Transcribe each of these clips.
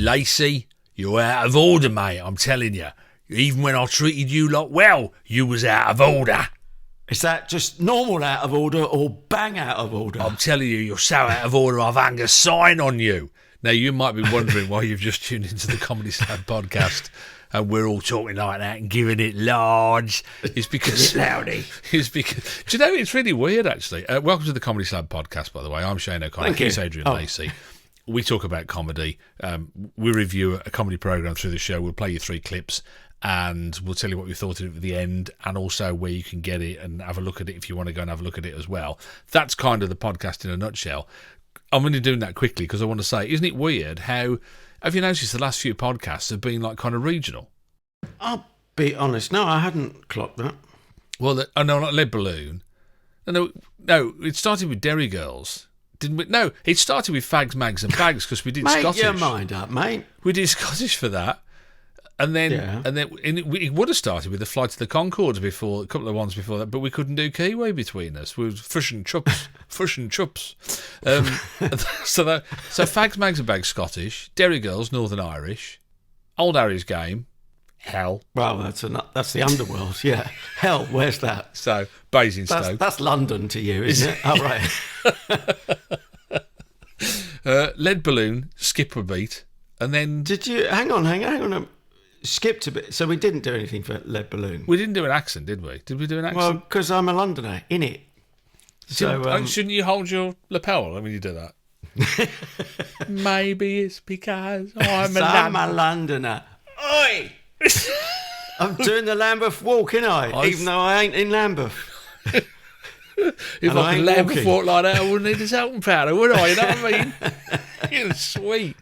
Lacey, you're out of order, mate, I'm telling you. Even when I treated you lot well, you was out of order. Is that just normal out of order or bang out of order? I'm telling you, you're so out of order, I've hung a sign on you. Now, you might be wondering why you've just tuned into the Comedy Slab podcast and we're all talking like that and giving it large. It's because... Loudy. It's because... Do you know, it's really weird, actually. Welcome to the Comedy Slab podcast, by the way. I'm Shane O'Connor. Thank you. He's Adrian Lacey. We talk about comedy. We review a comedy programme through the show. We'll play you 3 clips and we'll tell you what we thought of it at the end and also where you can get it and have a look at it if you want to go and have a look at it as well. That's kind of the podcast in a nutshell. I'm only doing that quickly because I want to say, isn't it weird how... Have you noticed the last few podcasts have been like kind of regional? I'll be honest. No, I hadn't clocked that. Well, no, not Lead Balloon. No, it started with Derry Girls. Didn't we? No, it started with Fags, Mags and Bags because we did Make Scottish. your mind up, mate. We did Scottish for that. And then, it would have started with the Flight to the Conchords before, a couple of ones before that, but we couldn't do Kiwi between us. We were Fish and Chups. So Fags, Mags and Bags Scottish, Derry Girls Northern Irish, Old Harry's Game, Hell. Well, that's the underworld, yeah. Hell, where's that? So, Basingstoke. That's London to you, isn't it? Oh, right. Lead Balloon, Skip a Beat, and then... Did you... Hang on. Skipped a bit. So we didn't do anything for Lead Balloon. We didn't do an accent, did we? Did we do an accent? Well, because I'm a Londoner, innit? So, shouldn't you hold your lapel when you do that? Maybe it's because I'm a Londoner. Oi! I'm doing the Lambeth walk, innit? Even though I ain't in Lambeth. If I could Lambeth walk like that, I wouldn't need a talcum powder, would I? You know what I mean? It's sweet.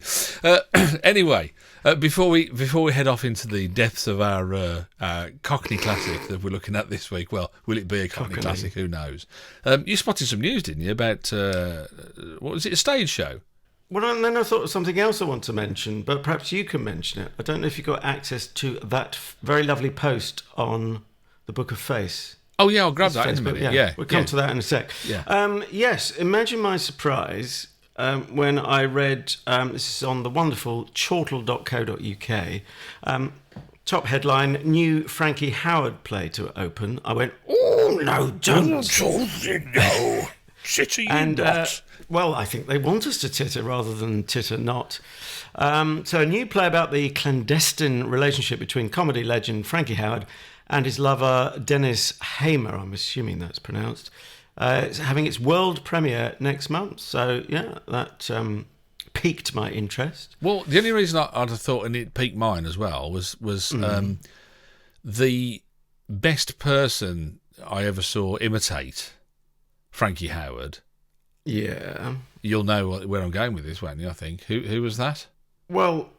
Anyway, before we head off into the depths of our Cockney classic that we're looking at this week, well, will it be a Cockney classic? Who knows? You spotted some news, didn't you, about, what was it, a stage show? Well, and then I thought of something else I want to mention, but perhaps you can mention it. I don't know if you got access to that very lovely post on the Book of Face. Oh, yeah, I'll grab that in a minute. Yeah. We'll come to that in a sec. Yeah. Yes, imagine my surprise when I read, this is on the wonderful chortle.co.uk, top headline, new Frankie Howard play to open. I went, oh, no, don't. No. Titter you not. Well, I think they want us to titter rather than titter not. So a new play about the clandestine relationship between comedy legend Frankie Howard and his lover Dennis Hamer, I'm assuming that's pronounced. It's having its world premiere next month. So, yeah, that piqued my interest. Well, the only reason I'd have thought, and it piqued mine as well, was the best person I ever saw imitate Frankie Howard. Yeah. You'll know where I'm going with this, won't you, I think? Who was that? Well...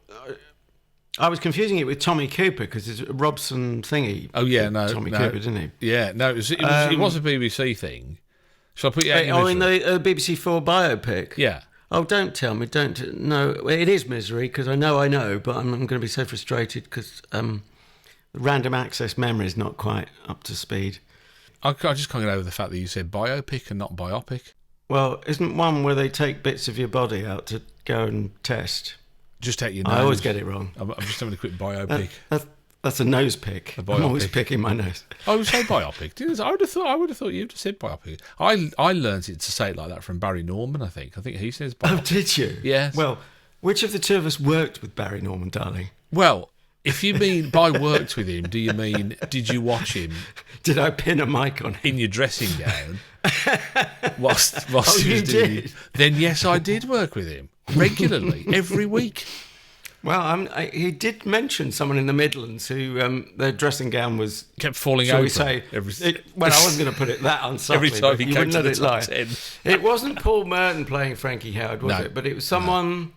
I was confusing it with Tommy Cooper because it's a Robson thingy. Oh yeah, Tommy Cooper, didn't he? Yeah, no, it was a BBC thing. Shall I put you out in in the BBC 4 biopic? Yeah. Oh, don't tell me, don't. No, it is misery because I know, but I'm going to be so frustrated because random access memory is not quite up to speed. I just can't get over the fact that you said biopic and not biopic. Well, isn't one where they take bits of your body out to go and test? Just take your nose. I always get it wrong. I'm just having a quick biopic. That's a nose pick. I'm always picking my nose. I would say biopic. I would have thought you'd have said biopic. I learned it to say it like that from Barry Norman. I think he says biopic. Oh, did you? Yes. Well, which of the two of us worked with Barry Norman, darling? Well, if you mean by worked with him, do you mean did you watch him? Did I pin a mic on him in your dressing gown? whilst he was doing it? Then yes, I did work with him regularly every week. Well, he did mention someone in the Midlands who their dressing gown was kept falling shall over. We say? I wasn't going to put it that unsubtly. Every time he came to the top 10. It wasn't Paul Merton playing Frankie Howard, was it? But it was someone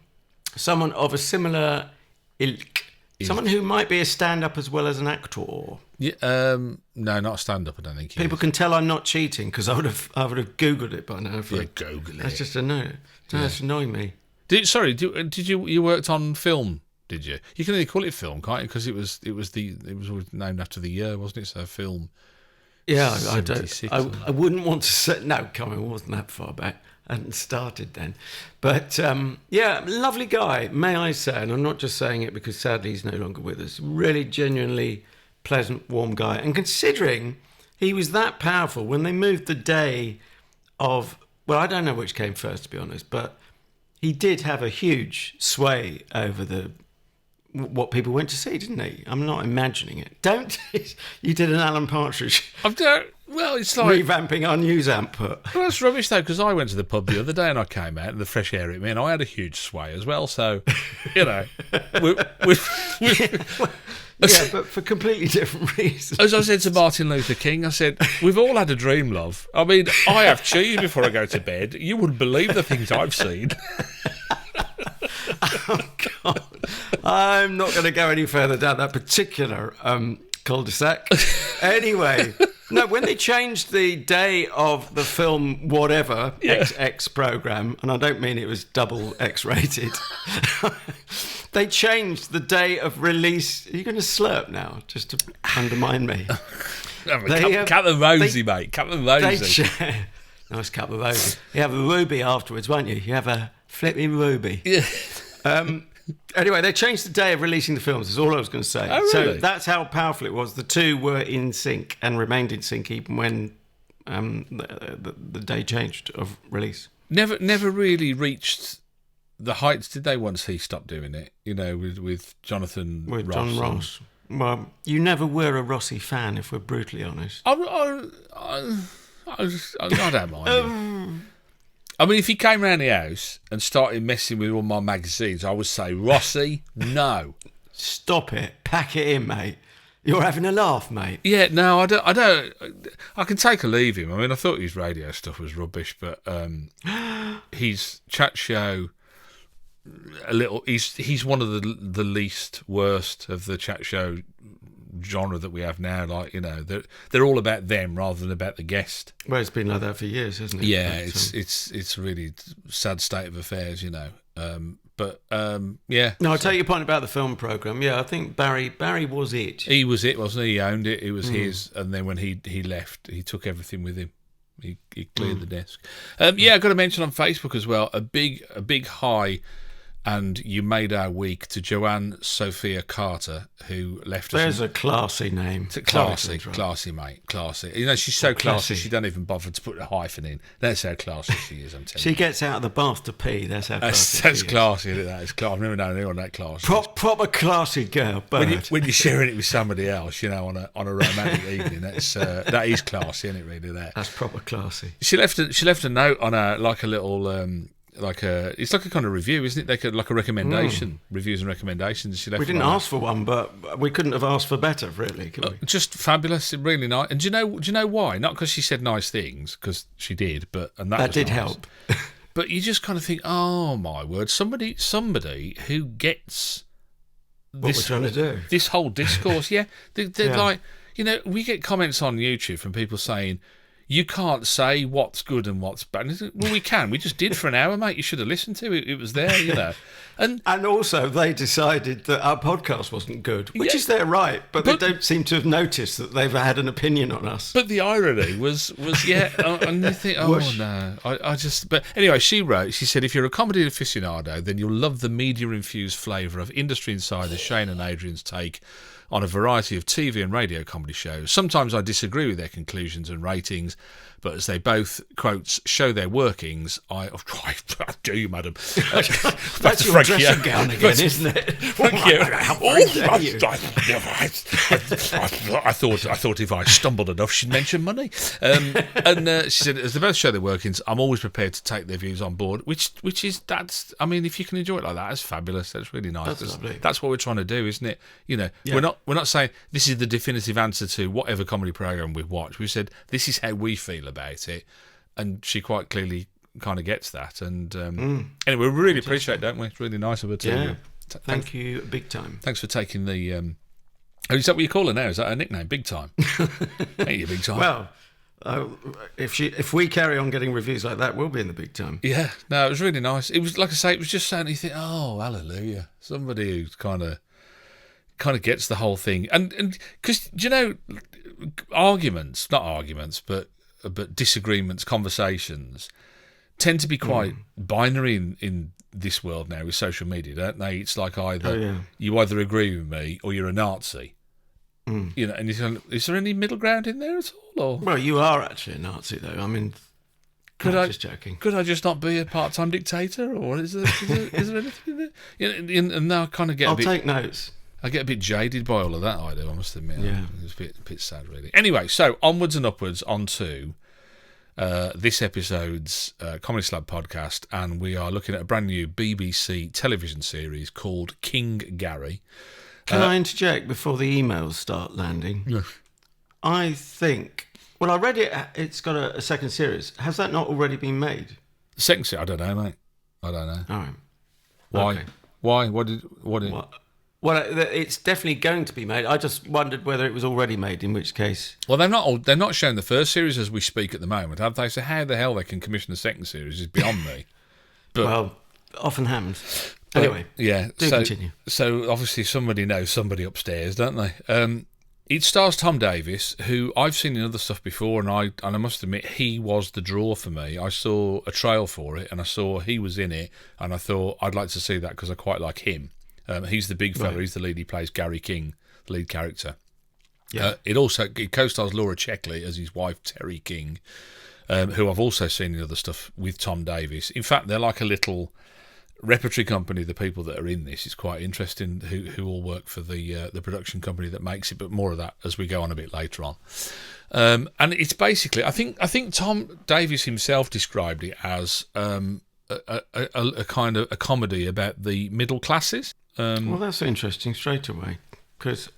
of a similar ilk. Someone who might be a stand-up as well as an actor. Yeah, no, not a stand-up. I don't think. People can tell I'm not cheating because I would have Googled it by now. Google it. That's just a no. That's annoying me. Did you worked on film? Did you? You can only call it film, can't you? Because it was named after the year, wasn't it? So film. Yeah, I wouldn't want to say. No, come on, it wasn't that far back. hadn't started then. But yeah, lovely guy, may I say, and I'm not just saying it because sadly he's no longer with us. Really genuinely pleasant, warm guy. And considering he was that powerful, when they moved the day of, well, I don't know which came first, to be honest, but he did have a huge sway over what people went to see, didn't he? I'm not imagining it. Don't you did an Alan Partridge? Well, it's like revamping our news output. Well, that's rubbish though, because I went to the pub the other day and I came out and the fresh air hit me and I had a huge sway as well. So, you know, yeah, but for completely different reasons. As I said to Martin Luther King, I said, we've all had a dream, love. I mean, I have cheese before I go to bed. You wouldn't believe the things I've seen. Oh, God. I'm not going to go any further down that particular cul-de-sac. Anyway, no, when they changed the day of the film whatever, XX programme, and I don't mean it was double X-rated, they changed the day of release. Are you going to slurp now, just to undermine me? Cap and Rosy, mate. Cap and Rosy. Nice cup of rosy. You have a ruby afterwards, won't you? You have a flipping ruby. Yeah. Anyway, they changed the day of releasing the films, is all I was going to say. Oh, really? So that's how powerful it was. The two were in sync and remained in sync even when the day changed of release. Never really reached the heights, did they, once he stopped doing it? You know, with Jonathan With Ross. John Ross. Well, you never were a Rossi fan, if we're brutally honest. I don't mind. I mean, if he came round the house and started messing with all my magazines, I would say, Rossi, no. Stop it. Pack it in, mate. You're having a laugh, mate. Yeah, no, I don't. I can take or leave him. I mean, I thought his radio stuff was rubbish, but his chat show, he's one of the least worst of the chat show genre that we have now. Like, you know, they're all about them rather than about the guest. Well, it's been like that for years, hasn't it? Yeah, it's a really sad state of affairs, you know. Yeah. No, I take your point about the film programme. Yeah, I think Barry was it. He was it, wasn't he? He owned it. It was his. And then when he left, he took everything with him. He cleared the desk. Yeah, I've got to mention on Facebook as well, a big hi. And you made our week to Joanne Sophia Carter, who left us. There's a classy name. Classy, mate. Classy. You know, she's so classy, she don't even bother to put a hyphen in. That's how classy she is, I'm telling you. She gets out of the bath to pee. That's how classy That's classy, isn't it? That is classy. I've never known anyone that classy. Proper classy girl, but when you're sharing it with somebody else, you know, on a romantic evening, that is classy, isn't it, really, that? That's proper classy. She left a note on a little... it's like a kind of review, isn't it? Like a recommendation, reviews and recommendations. We didn't ask for one, but we couldn't have asked for better, really, could we? Just fabulous, really nice. And do you know why? Not because she said nice things, because she did, that did nice. help. But you just kind of think, oh my word, somebody who gets what we're trying to do, this whole discourse. Yeah, they're like, you know, we get comments on YouTube from people saying, you can't say what's good and what's bad. Well, we can. We just did for an hour, mate. You should have listened to it. It was there, you know. And also, they decided that our podcast wasn't good, which is their right, but they don't seem to have noticed that they've had an opinion on us. But the irony was and they think, oh, Whoosh. No. But anyway, she said, if you're a comedy aficionado, then you'll love the media-infused flavour of industry insiders Shane and Adrian's take on a variety of TV and radio comedy shows. Sometimes I disagree with their conclusions and ratings, but as they both, quotes, show their workings, I do you, madam. That's your dressing gown again, isn't it? I thought if I stumbled enough, she'd mention money. And she said, as they both show their workings, I'm always prepared to take their views on board, which is, I mean, if you can enjoy it like that, that's fabulous. That's really nice. That's lovely. That's what we're trying to do, isn't it? You know, we're not saying this is the definitive answer to whatever comedy program we've watched. We've said this is how we feel about it, and she quite clearly kind of gets that. And anyway, we really appreciate it, don't we? It's really nice of her to. Yeah. Thank you, big time. Thanks for taking the. Is that what you call her now? Is that her nickname, Big Time? Ain't you, Big Time? Well, if we carry on getting reviews like that, we'll be in the big time. Yeah, no, it was really nice. It was, like I say, it was just something you think, oh, hallelujah, somebody who's kind of gets the whole thing. And because, do you know, not arguments, but disagreements, conversations, tend to be quite binary in this world now with social media, don't they? It's like you either agree with me or you're a Nazi. You know, and is there any middle ground in there at all? Or? Well, you are actually a Nazi, though. I mean, just joking. Could I just not be a part-time dictator, or is there anything in there? You know, and now I kind of get. I'll take notes. I get a bit jaded by all of that. I do. I must admit. Yeah. It's a bit sad, really. Anyway, so onwards and upwards onto this episode's Comedy Slab podcast, and we are looking at a brand new BBC television series called King Gary. Can I interject before the emails start landing? Yeah. I think. Well, I read it. It's got a second series. Has that not already been made? The second series, I don't know, mate. I don't know. All right. Why? Okay. Why? What did? Well, it's definitely going to be made. I just wondered whether it was already made. In which case, well, they're not showing the first series as we speak at the moment, have they? So how the hell they can commission the second series is beyond me. But, well, often happens. Anyway, yeah. Continue. So obviously somebody knows somebody upstairs, don't they? It stars Tom Davis, who I've seen in other stuff before, and I must admit he was the draw for me. I saw a trail for it, and I saw he was in it, and I thought I'd like to see that because I quite like him. He's the big fella. Right. He's the lead. He plays Gary King, the lead character. Yeah. It co-stars Laura Checkley as his wife Terri King, who I've also seen in other stuff with Tom Davis. In fact, they're like a little repertory company. The people that are in this, it's quite interesting. Who all work for the production company that makes it. But more of that as we go on a bit later on. And it's basically, I think Tom Davis himself described it as a kind of a comedy about the middle classes. Well, that's interesting straight away, because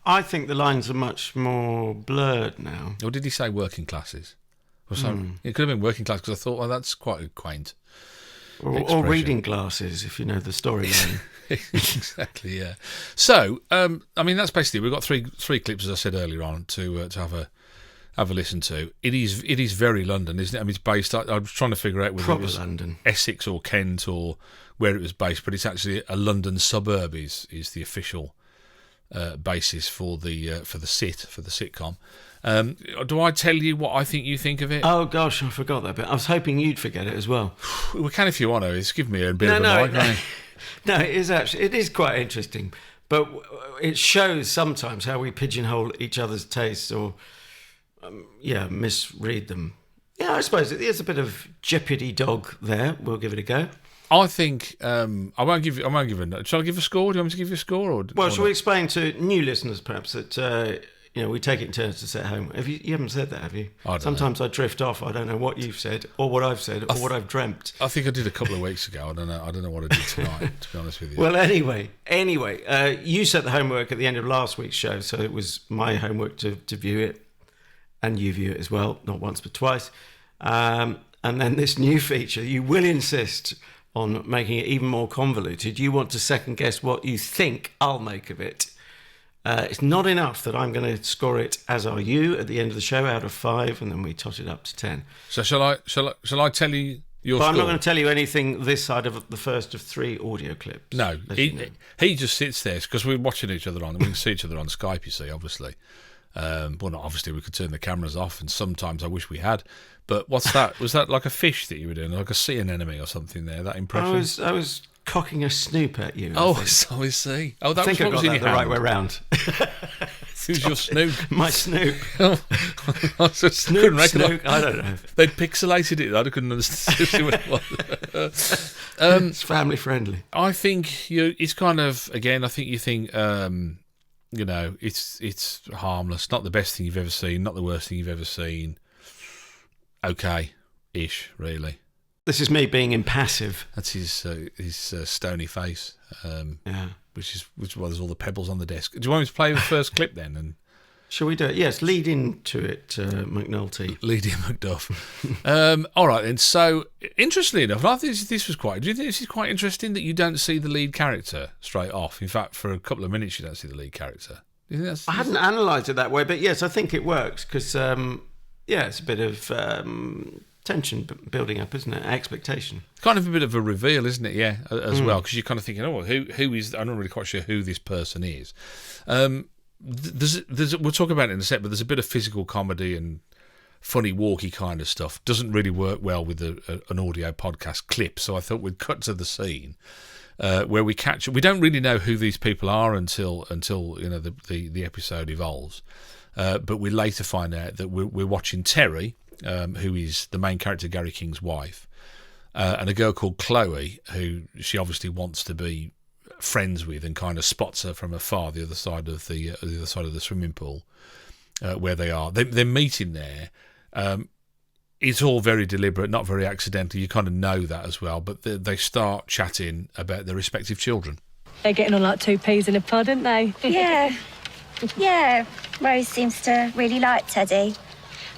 I think the lines are much more blurred now. Or did he say working classes? It could have been working class, because I thought, well, that's quite a quaint or reading glasses, if you know the storyline. Exactly, yeah. So, I mean, that's basically, we've got three clips, as I said earlier on, to have a listen to. It is very London, isn't it? I mean, it's based. I was trying to figure out whether it was London, Essex or Kent or where it was based, but it's actually a London suburb is the official basis for the sitcom. Do I tell you what I think you think of it? Oh gosh, I forgot that bit. I was hoping you'd forget it as well. We can if you want to. It's given me a bit of a migraine. No, it is quite interesting, but it shows sometimes how we pigeonhole each other's tastes or misread them. Yeah, I suppose there's a bit of Jeopardy dog there. We'll give it a go. I think I won't give a. Shall I give a score? Do you want me to give you a score? Or shall we explain to new listeners perhaps that we take it in turns to set home? You haven't said that, have you? Sometimes I drift off. I don't know what you've said or what I've said or what I've dreamt. I think I did a couple of weeks ago. I don't know what I did tonight. To be honest with you. Well, anyway, you set the homework at the end of last week's show, so it was my homework to view it, and you view it as well, not once but twice. And then this new feature, you will insist on making it even more convoluted. You want to second guess what you think I'll make of it. It's not enough that I'm going to score it, as are you, at the end of the show out of 5, and then we tot it up to 10. So shall I tell you your score? I'm not going to tell you anything this side of the first of 3 audio clips. No, he just sits there because we're watching each other we can see each other on Skype, you see, obviously. Well, not obviously, we could turn the cameras off, and sometimes I wish we had. But what's that? Was that like a fish that you were doing, like a sea anemone or something there? That impression? I was cocking a snoop at you. So I see. Oh, that I think was I got that the right way round. Who's your snoop? My snoop. Snoop. I don't know. They'd pixelated it. I couldn't understand what it was. It's family friendly. I think it's kind of, again, I think you think. It's harmless. Not the best thing you've ever seen. Not the worst thing you've ever seen. Okay-ish, really. This is me being impassive. That's his stony face. Which is why there's all the pebbles on the desk. Do you want me to play the first clip then? And shall we do it? Yes, lead into it, McNulty. Lead in McDuff. All right then. So, interestingly enough, I think this was quite. Do you think this is quite interesting that you don't see the lead character straight off? In fact, for a couple of minutes, you don't see the lead character. Do you think I hadn't analysed it that way, but yes, I think it works because it's a bit of tension building up, isn't it? Expectation. It's kind of a bit of a reveal, isn't it? Yeah, as well, because you're kind of thinking, who is? I'm not really quite sure who this person is. We'll talk about it in a sec, but there's a bit of physical comedy and funny walkie kind of stuff doesn't really work well with an audio podcast clip. So I thought we'd cut to the scene where we catch. We don't really know who these people are until the episode evolves. But we later find out that we're watching Terri, who is the main character, Gary King's wife, and a girl called Chloe, who she obviously wants to be friends with, and kind of spots her from afar, the other side of the swimming pool, where they are. They're meeting there. It's all very deliberate, not very accidental. You kind of know that as well. But they start chatting about their respective children. They're getting on like two peas in a pod, aren't they? Yeah. Yeah. Rose seems to really like Teddy.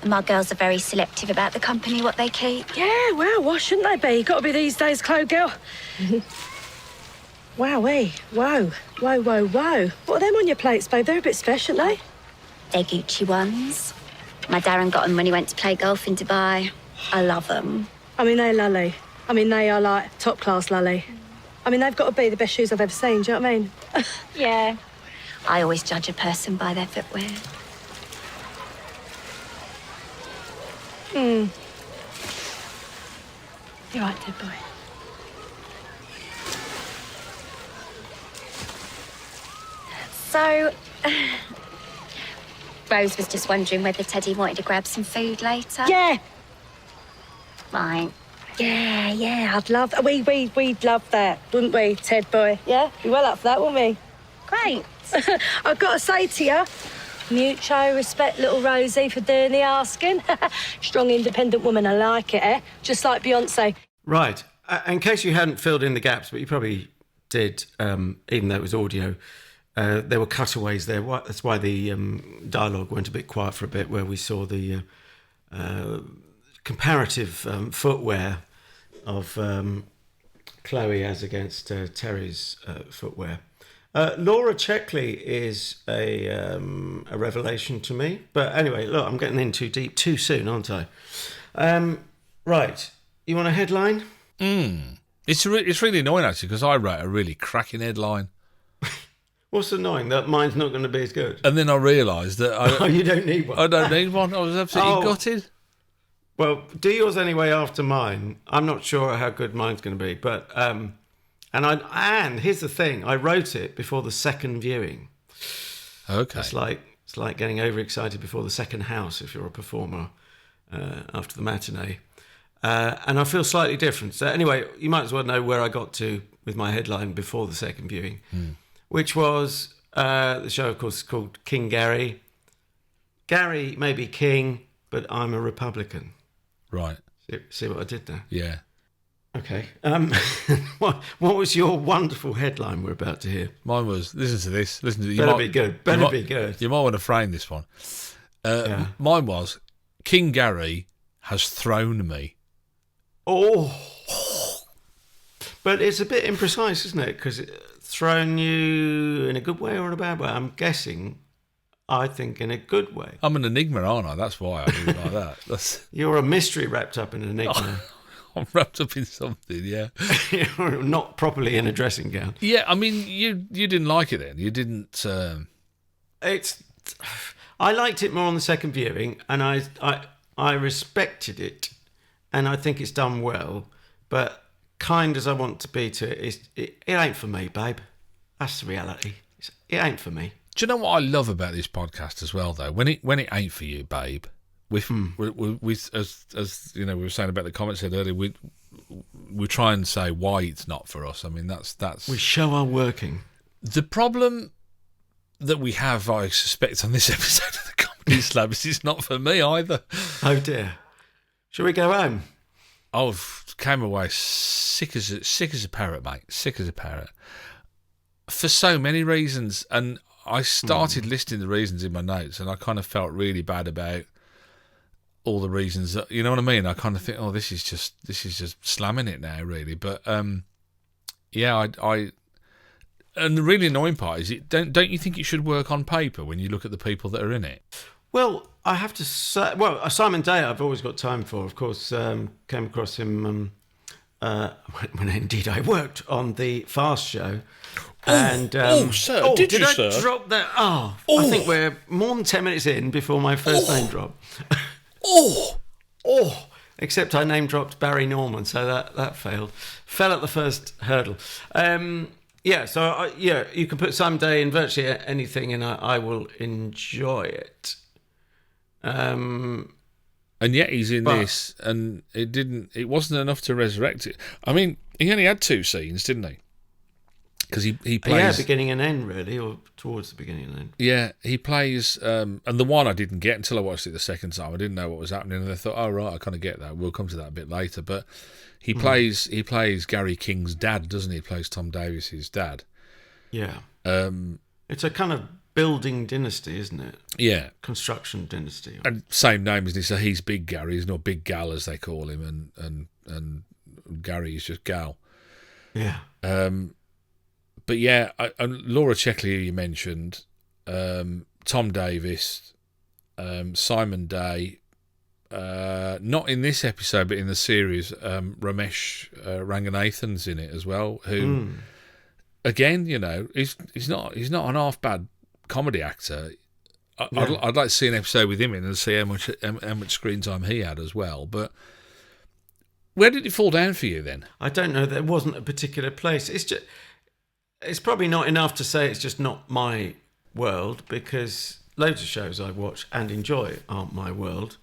And my girls are very selective about the company what they keep. Yeah, well, why shouldn't they be? Got to be these days, Chloe girl. Wowee. Whoa. Whoa, whoa, whoa. What are them on your plates, babe? They're a bit special, aren't they? They're Gucci ones. My Darren got them when he went to play golf in Dubai. I love them. I mean, they're lully. I mean, they are like top-class lully. I mean, they've got to be the best shoes I've ever seen, do you know what I mean? Yeah. I always judge a person by their footwear. You're right, dead boy. So, Rose was just wondering whether Teddy wanted to grab some food later. Yeah. Right. Yeah, I'd love that. We'd love that, wouldn't we, Ted boy? Yeah? Be well up for that, wouldn't we? Great. I've got to say to you, mucho respect, little Rosie, for doing the asking. Strong, independent woman, I like it, eh? Just like Beyonce. Right. In case you hadn't filled in the gaps, but you probably did, even though it was audio, there were cutaways there. That's why the dialogue went a bit quiet for a bit, where we saw the comparative footwear of Chloe as against Terry's footwear. Laura Checkley is a revelation to me. But anyway, look, I'm getting in too deep too soon, aren't I? Right. You want a headline? It's really annoying, actually, because I wrote a really cracking headline. What's annoying? That mine's not going to be as good. And then I realised that you don't need one. I don't need one. I was absolutely gutted. Well, do yours anyway after mine. I'm not sure how good mine's going to be, but and here's the thing: I wrote it before the second viewing. Okay, it's like getting overexcited before the second house if you're a performer after the matinee, and I feel slightly different. So anyway, you might as well know where I got to with my headline before the second viewing, which was the show, of course, is called King Gary. Gary may be king, but I'm a Republican. Right. See what I did there? Yeah. Okay. What was your wonderful headline we're about to hear? Mine was, listen to this. Better be good. You might want to frame this one. Mine was, King Gary has thrown me. Oh. But it's a bit imprecise, isn't it? Because thrown you in a good way or in a bad way? I'm guessing, I think, in a good way. I'm an enigma, aren't I? That's why I do it like that. You're a mystery wrapped up in an enigma. I'm wrapped up in something, yeah. You're not properly in a dressing gown. Yeah, I mean, you didn't like it then. You didn't... I liked it more on the second viewing, and I respected it, and I think it's done well, but kind as I want to be to it, it ain't for me, babe. That's the reality. It ain't for me. Do you know what I love about this podcast as well, though? When it ain't for you, babe, we as you know, we were saying about the comments said earlier, we try and say why it's not for us. I mean, that's we show our working. The problem that we have, I suspect, on this episode of the Comedy Slab is it's not for me either. Oh dear. Shall we go home? I've came away sick as a parrot, mate. Sick as a parrot. For so many reasons, and I started listing the reasons in my notes, and I kind of felt really bad about all the reasons. That, you know what I mean? I kind of think, oh, this is just slamming it now, really. But yeah, I and the really annoying part is, don't you think it should work on paper when you look at the people that are in it? Well, I have to say, Simon Day, I've always got time for. Of course, came across him when indeed I worked on the Fast Show. And sir, did you, sir? I drop that? I think we're more than 10 minutes in before my first name drop. Oh, except I name dropped Barry Norman, so that failed. Fell at the first hurdle. You can put someday in virtually anything, and I will enjoy it. And yet he's in this, and it wasn't enough to resurrect it. I mean, he only had 2 scenes, didn't he? Because he plays... Yeah, beginning and end, really, or towards the beginning and end. Yeah, he plays... and the one I didn't get until I watched it the second time. I didn't know what was happening, and I thought, oh, right, I kind of get that. We'll come to that a bit later. But he plays Gary King's dad, doesn't he? He plays Tom Davis's dad. Yeah. It's a kind of building dynasty, isn't it? Yeah. Construction dynasty. And same name as he, so he's Big Gary. He's not Big Gal, as they call him, and Gary is just Gal. Yeah. But yeah, and Laura Checkley, who you mentioned, Tom Davis, Simon Day, not in this episode, but in the series, Ramesh Ranganathan's in it as well, who, again, you know, he's not an half bad comedy actor. I'd like to see an episode with him in and see how much screen time he had as well. But where did it fall down for you then? I don't know. There wasn't a particular place. It's probably not enough to say it's just not my world, because loads of shows I watch and enjoy aren't my world.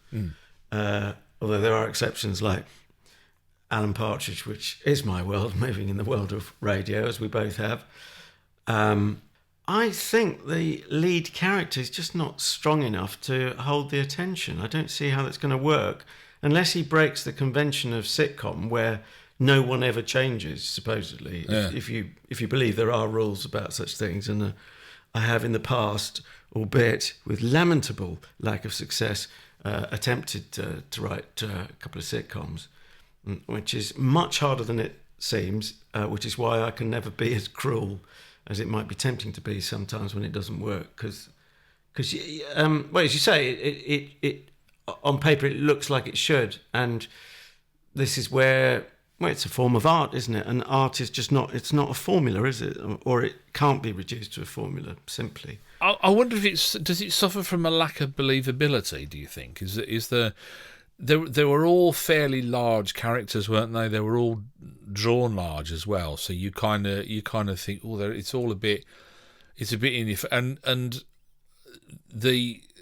Although there are exceptions like Alan Partridge, which is my world, moving in the world of radio, as we both have. I think the lead character is just not strong enough to hold the attention. I don't see how that's going to work unless he breaks the convention of sitcom where no one ever changes, supposedly. Yeah. If you believe there are rules about such things, and I have in the past, albeit with lamentable lack of success, attempted to write a couple of sitcoms, which is much harder than it seems, which is why I can never be as cruel as it might be tempting to be sometimes when it doesn't work. Because as you say, it on paper it looks like it should, and this is where... Well, it's a form of art, isn't it? And art is just not... It's not a formula, is it? Or it can't be reduced to a formula, simply. I wonder if does it suffer from a lack of believability, do you think? There were all fairly large characters, weren't they? They were all drawn large as well. So you kind of think, it's a bit in your... And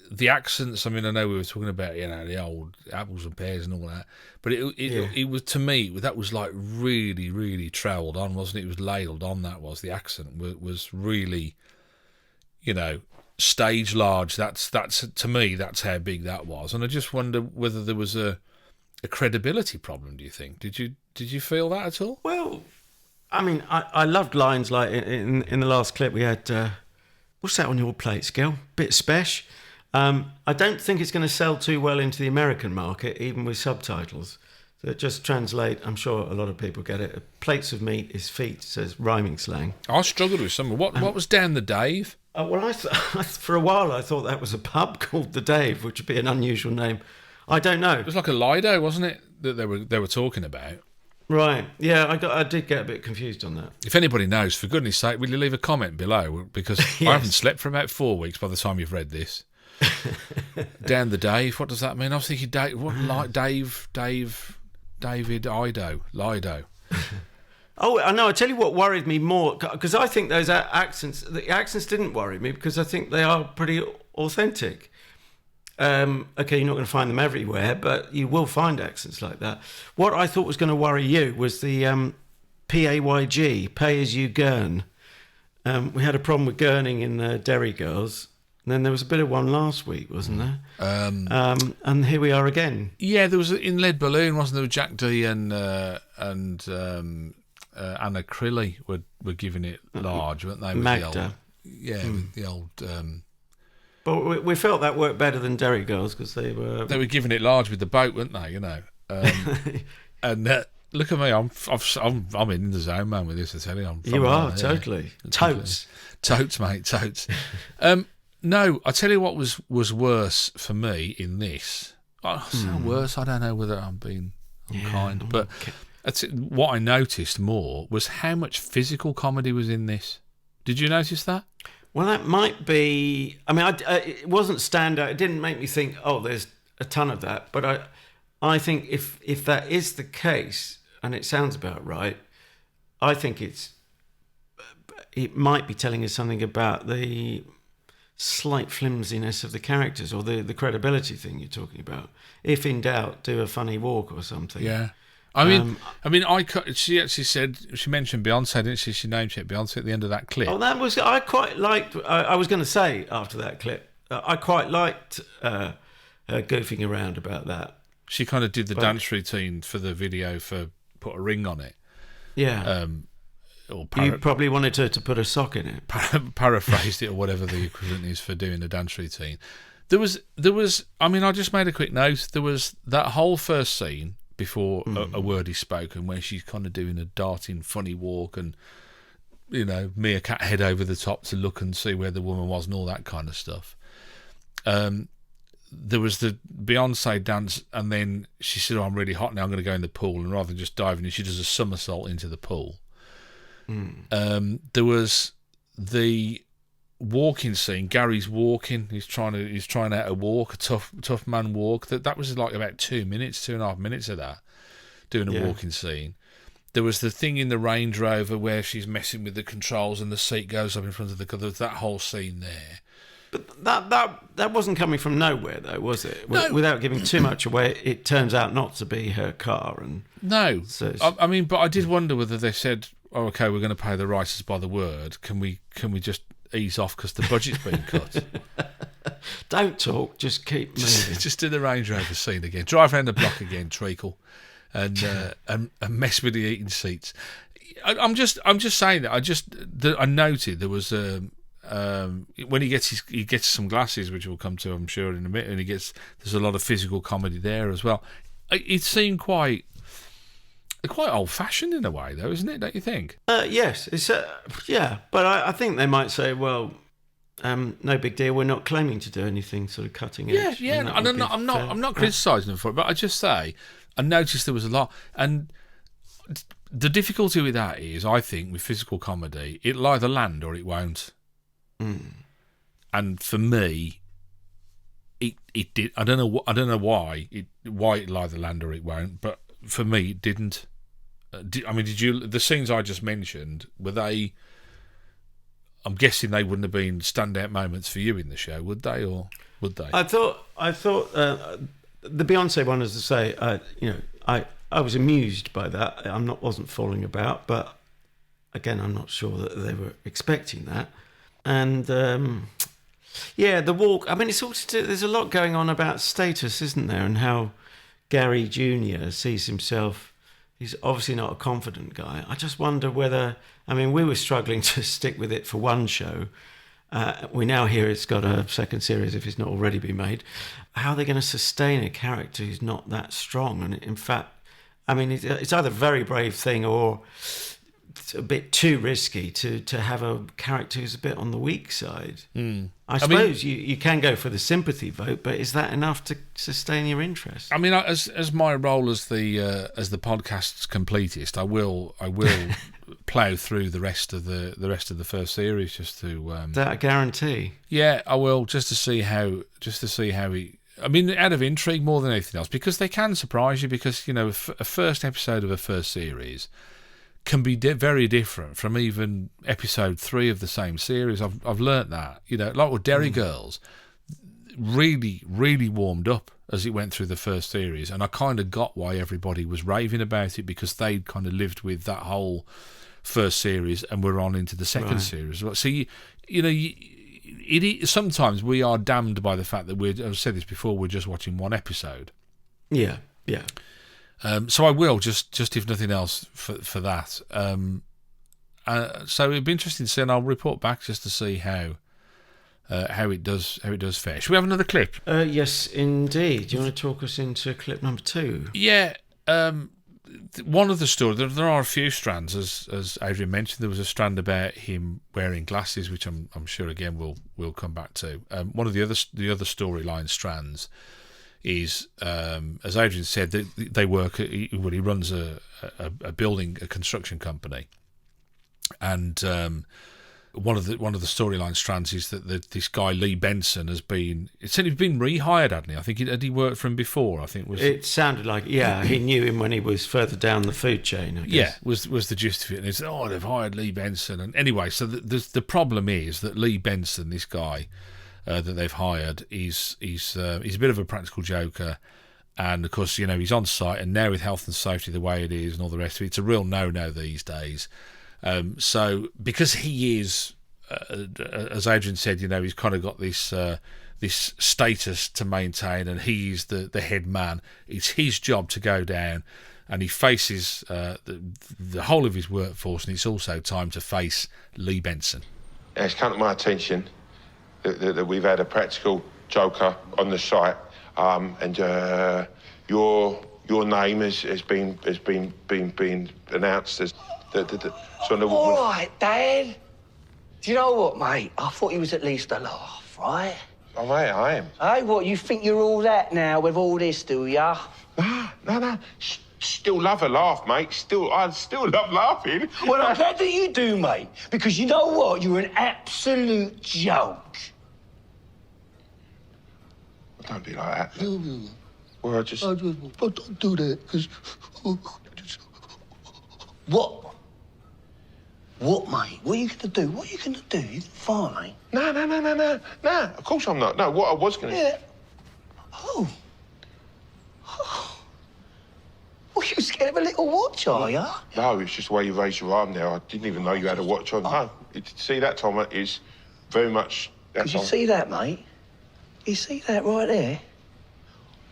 the accents, I mean, I know we were talking about, the old apples and pears and all that, but it was, to me, that was like really, really troweled on, wasn't it? It was ladled on, the accent was really, stage large. That's to me, that's how big that was. And I just wonder whether there was a credibility problem, do you think? Did you feel that at all? Well, I mean, I loved lines like in the last clip we had, what's that on your plate, Skill? Bit spesh. I don't think it's going to sell too well into the American market, even with subtitles. So just translate, I'm sure a lot of people get it. Plates of meat is feet, says rhyming slang. I struggled with some. What was Down the Dave? Well, for a while I thought that was a pub called the Dave, which would be an unusual name. I don't know. It was like a Lido, wasn't it, that they were talking about? Right. Yeah, I did get a bit confused on that. If anybody knows, for goodness sake, will you leave a comment below? Because yes. I haven't slept for about 4 weeks by the time you've read this. Down the Dave, what does that mean? I was thinking, David Lido. Oh, I know. I tell you what worried me more, because I think those accents didn't worry me, because I think they are pretty authentic. Okay, you're not going to find them everywhere, but you will find accents like that. What I thought was going to worry you was the PAYG, pay as you gurn. We had a problem with gurning in the Derry Girls. And then there was a bit of one last week, wasn't there? And here we are again. Yeah, there was in Lead Balloon, wasn't there? Jack D and Anna Crilly were giving it large, weren't they? Magda. The old. But we felt that worked better than Derry Girls, because they were giving it large with the boat, weren't they? And look at me, I'm in the zone, man. With this, I tell you, you are totally totes, mate, totes. No, I tell you what was worse for me in this. Worse, I don't know whether I'm being unkind, but what I noticed more was how much physical comedy was in this. Did you notice that? Well, that might be... I mean, it wasn't standout. It didn't make me think, oh, there's a ton of that. But I think if that is the case, and it sounds about right, I think it might be telling us something about the slight flimsiness of the characters, or the credibility thing you're talking about. If in doubt, do a funny walk or something. Yeah. She actually said, she mentioned Beyonce, didn't she? She name checked Beyonce at the end of that clip. Oh, I quite liked. I was going to say after that clip, I quite liked her goofing around about that. She kind of did the dance routine for the video for Put a Ring on It. Yeah. You probably wanted her to put a sock in it. Paraphrased it, or whatever the equivalent is for doing the dance routine. There was. I just made a quick note. There was that whole first scene before a word is spoken, where she's kind of doing a darting, funny walk, and meerkat head over the top to look and see where the woman was, and all that kind of stuff. There was the Beyonce dance, and then she said, I'm really hot now, I'm going to go in the pool, and rather than just diving in, she does a somersault into the pool. There was the walking scene. Gary's walking. He's trying out a walk, a tough man walk. That was like about 2.5 minutes of that, doing a walking scene. There was the thing in the Range Rover where she's messing with the controls and the seat goes up in front of the car. There was that whole scene there. But that wasn't coming from nowhere, though, was it? No. Without giving too much away, it turns out not to be her car. And no, so but I did wonder whether they said, "Oh, okay, we're going to pay the writers by the word. Can we just ease off because the budget's been cut?" Don't talk, just keep moving. Just do the Range Rover scene again. Drive around the block again, treacle, and mess with the eating seats. I'm just saying that. I noted there was when he gets some glasses, which we'll come to, I'm sure, in a minute, and there's a lot of physical comedy there as well. It seemed quite old-fashioned in a way, though, isn't it? Don't you think? Yes, it's but I think they might say, well, no big deal. We're not claiming to do anything sort of cutting edge. Yeah. I'm not criticising them for it, but I just say I noticed there was a lot, and the difficulty with that is, I think, with physical comedy, it'll either land or it won't. And for me, it did. I don't know why it'll either land or it won't, but for me, it didn't. Did you? The scenes I just mentioned, were they? I'm guessing they wouldn't have been standout moments for you in the show, would they, or would they? I thought the Beyonce one, as I say, I was amused by that. Wasn't falling about, but again, I'm not sure that they were expecting that. And the walk. I mean, it's also there's a lot going on about status, isn't there, and how Gary Jr. sees himself. He's obviously not a confident guy. I just wonder whether... I mean, we were struggling to stick with it for one show. We now hear it's got a second series if it's not already been made. How are they going to sustain a character who's not that strong? And in fact, I mean, it's either a very brave thing or it's a bit too risky to have a character who's a bit on the weak side. I suppose you can go for the sympathy vote, but is that enough to sustain your interest? I mean, as my role as the podcast's completist, I will plough through the rest of the first series just to. Is that a guarantee? Yeah, I will, just to see how he. I mean, out of intrigue more than anything else, because they can surprise you. Because a first episode of a first series can be very different from even episode 3 of the same series. I've learnt that. Like with Derry Girls, really, really warmed up as it went through the first series, and I kind of got why everybody was raving about it, because they'd kind of lived with that whole first series and we're on into the second series. So sometimes we are damned by the fact that I've said this before, we're just watching one episode. Yeah. So I will just if nothing else for that. So it'd be interesting to see, and I'll report back just to see how it does fare. Should we have another clip? Yes, indeed. Do you want to talk us into clip number 2? Yeah. One of the stories, there are a few strands, as Adrian mentioned. There was a strand about him wearing glasses, which I'm sure again we'll come back to. One of the other storyline strands is, as Adrian said, they work. He runs a building, a construction company, and one of the storyline strands is that this guy Lee Benson has been. It said he'd been rehired, hadn't he? I think had he worked for him before? I think It sounded like he knew him when he was further down the food chain. I guess. Yeah, was the gist of it. And it's they've hired Lee Benson, and anyway, so the problem is that Lee Benson, this guy that they've hired, he's a bit of a practical joker. And, of course, he's on site, and now with health and safety the way it is and all the rest of it, it's a real no-no these days. So, because he is, as Adrian said, he's kind of got this status to maintain, and he's the head man. It's his job to go down, and he faces the whole of his workforce, and it's also time to face Lee Benson. It's come to my attention that we've had a practical joker on the site. And your name has been announced as the sort of. All right, Dad. Do you know what, mate? I thought he was at least a laugh, right? Oh, mate, I am. Hey, what? You think you're all that now with all this, do ya? No. Still love a laugh, mate. I still love laughing. Well, I'm glad that you do, mate. Because you know what? You're an absolute joke. Don't be like that. Well, Don't do that, because... What? What, mate? What are you going to do? What are you going to do? You're fine. No. Of course I'm not. No, what I was going to... Yeah. Oh. Well, you're scared of a little watch, are you? No, it's just the way you raised your arm there. I didn't even know you had a watch on. No, see that, Tom, is very much... Could you see that, mate? You see that right there?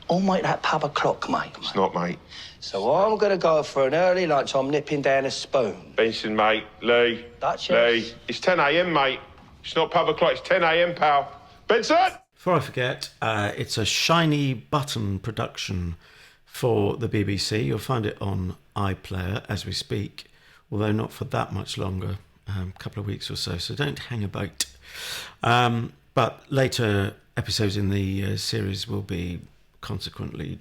I'll make that pub o'clock, mate. It's not, mate. So I'm going to go for an early lunch. I'm nipping down a spoon. Benson, mate. Lee. Duchess. Lee. It's 10 a.m, mate. It's not pub o'clock. It's 10 a.m, pal. Benson! Before I forget, it's a Shiny Button production for the BBC. You'll find it on iPlayer as we speak, although not for that much longer, a couple of weeks or so. So don't hang about. But later episodes in the series will be consequently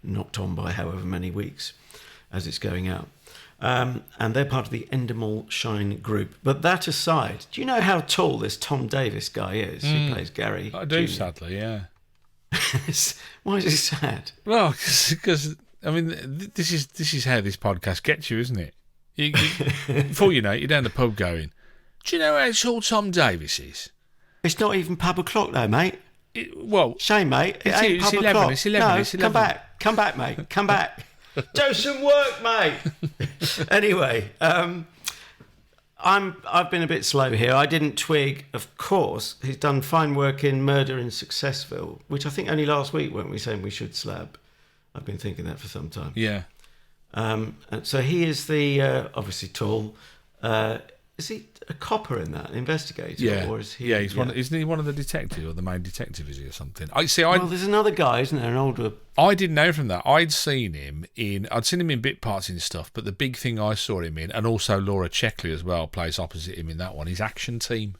knocked on by however many weeks as it's going out. And they're part of the Endemol Shine group. But that aside, do you know how tall this Tom Davis guy is? Who plays Gary? I do, Jr.? sadly, yeah. Why is it sad? Well, because I mean, this is how this podcast gets you, isn't it? Before you know it, you're down the pub going, do you know how tall Tom Davis is? It's not even pub o'clock though, mate. Well, shame, mate. It ain't it's pub 11. o'clock. It's 11. No, It's 11. Come back, mate. Come back. Do some work, mate. Anyway, I've been a bit slow here. I didn't twig, of course. He's done fine work in Murder in Successville, which I think only last week weren't we saying we should slab. I've been thinking that for some time. Yeah. So he is the obviously tall. Is he a copper in that, an investigator? Yeah. Or is he? Yeah, he's one. Isn't he one of the detectives or the main detective? Is he or something? Well, there's another guy, isn't there? An older. I didn't know from that. I'd seen him in bit parts and stuff, but the big thing I saw him in, and also Laura Checkley as well, plays opposite him in that one. His Action Team,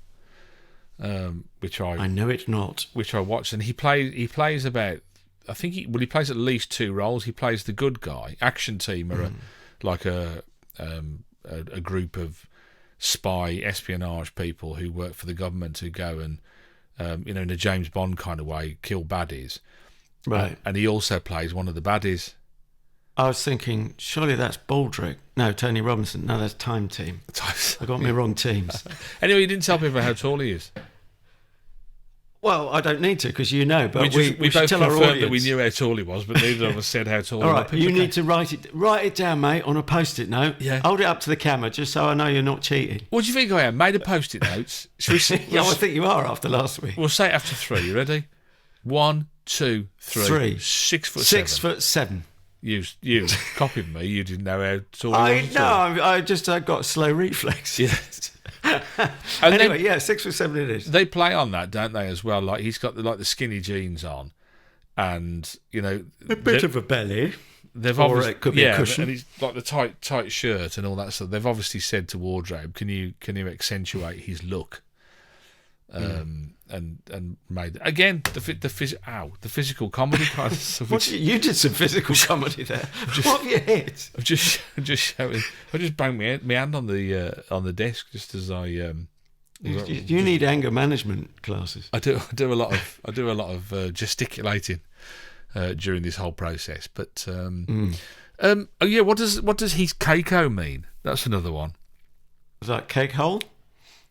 which I know it's not. Which I watched, and he plays about. I think he plays at least two roles. He plays the good guy. Action Team are like a group of spy espionage people who work for the government who go and in a James Bond kind of way kill baddies. Right. And he also plays one of the baddies. I was thinking, surely that's Baldrick. No, Tony Robinson. No, that's Time Team. I got my wrong teams. Anyway, you didn't tell people how tall he is. Well, I don't need to because you know, but we both tell our confirmed audience that we knew how tall he was, but neither of us said how tall. All right, you need to write it down, mate, on a post-it note. Yeah. Hold it up to the camera just so I know you're not cheating. What do you think I am? Made a post-it notes. I think you are after last week. We'll say it after three. You ready? 1, 2, 3. 6 foot 7. 6 foot 7. You copied me. You didn't know how tall I he was. know. I just got a slow reflex. Yes. Anyway, 6 foot 7 it is. They play on that, don't they? As well, like he's got the skinny jeans on, and a bit of a belly. They've or obviously, it could be a cushion. And he's like the tight shirt and all that stuff. They've obviously said to wardrobe, "Can you accentuate his look?" And made again the physical comedy kind of stuff. You did some physical comedy there. What have you hit? I'm just showing. I just banged my hand on the desk just as I You need anger management classes. I do a lot of gesticulating during this whole process. But what does his Keiko mean? That's another one. Was that cake hole?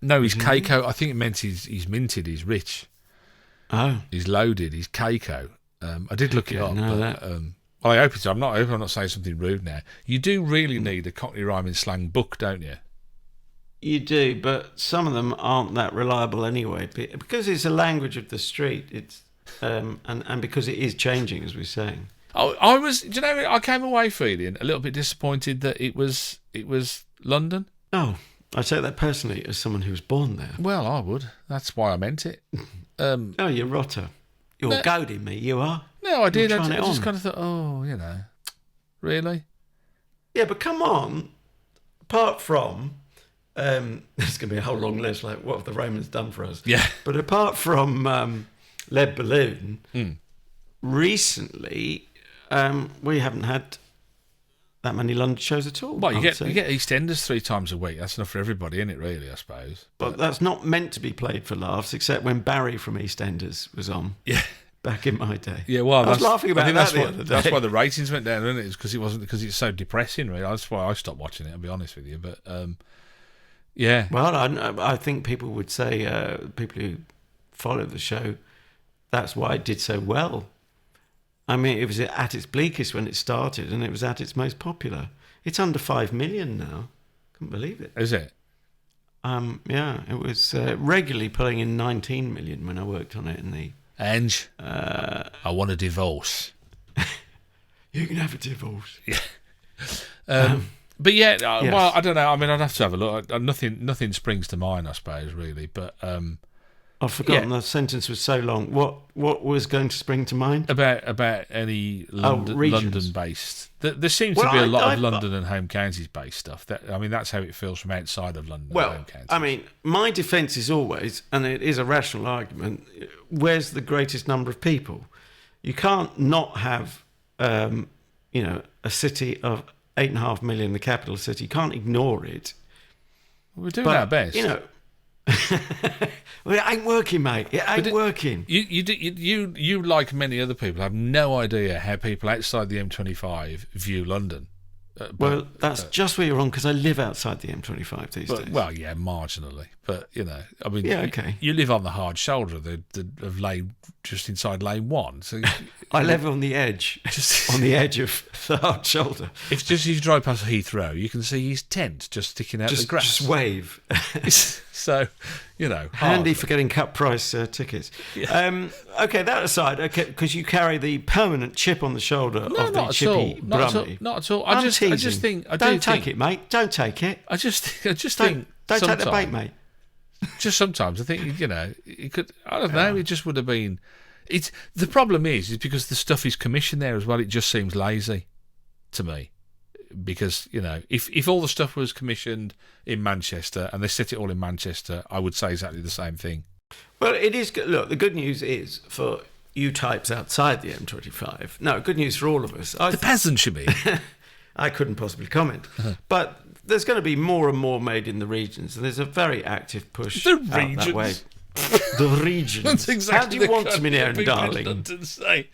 No, he's Keiko. I think it meant he's minted. He's rich. Oh, he's loaded. He's Keiko. I did look it up. Well, I hope it's. I'm not saying something rude now. You do really need a Cockney rhyming slang book, don't you? You do, but some of them aren't that reliable anyway, because it's a language of the street. It's and because it is changing, as we're saying. I was. Do you know? I came away feeling a little bit disappointed that it was London. Oh, I take that personally as someone who was born there. Well, I would. That's why I meant it. Oh, you're rotter. You're goading me. You are. No, I did. I just kind of thought, really? Yeah, but come on. Apart from, there's going to be a whole long list, like what have the Romans done for us? Yeah. But apart from Lead Balloon, recently we haven't had that many London shows at all. Well, you get EastEnders 3 times a week. That's enough for everybody, isn't it, really, I suppose? But that's not meant to be played for laughs, except when Barry from EastEnders was on. Yeah. Back in my day. Yeah, well, I was laughing about that the other day. That's why the ratings went down, isn't it? Because it's so depressing, really. That's why I stopped watching it, I'll be honest with you. But, yeah. Well, I think people would say, people who follow the show, that's why it did so well. I mean, it was at its bleakest when it started, and it was at its most popular. It's under 5 million now. Couldn't believe it. Is it? Yeah, it was regularly pulling in 19 million when I worked on it in the... Ange, I want a divorce. You can have a divorce. Yeah. But yeah, yes. Well, I don't know. I mean, I'd have to have a look. Nothing springs to mind, I suppose, really. But I've forgotten the sentence was so long. What was going to spring to mind? About any London-based. There seems to be a lot of London and home counties based stuff. That's how it feels from outside of London and home counties. I mean, my defence is always, and it is a rational argument, where's the greatest number of people? You can't not have, a city of 8.5 million, the capital city. You can't ignore it. We're doing our best. Well, it ain't working, mate. It ain't working. You, like many other people, have no idea how people outside the M25 view London. That's just where you're wrong, because I live outside the M25 these days. Well, yeah, marginally. But, I mean, okay. You live on the hard shoulder of lane, just inside lane 1. So I live on the edge, on the edge of the hard shoulder. If you drive past Heathrow, you can see his tent just sticking out the grass. Just wave. So, handy for getting cut price tickets. Yeah. Okay, that aside, because you carry the permanent chip on the shoulder of the chippy Brummy. Not at all. I just think. Don't take it, mate. Don't take it. I just think. Don't take the bait, mate. Just sometimes I think it could. I don't know. It just would have been. The problem is because the stuff is commissioned there as well. It just seems lazy to me. Because if all the stuff was commissioned in Manchester and they set it all in Manchester, I would say exactly the same thing. Well, it is. Look, the good news is for you types outside the M25. No, good news for all of us. The peasants, you mean? I couldn't possibly comment, but there's going to be more and more made in the regions, and there's a very active push out that way. The regions. That's exactly. How do you want me now, darling? London say.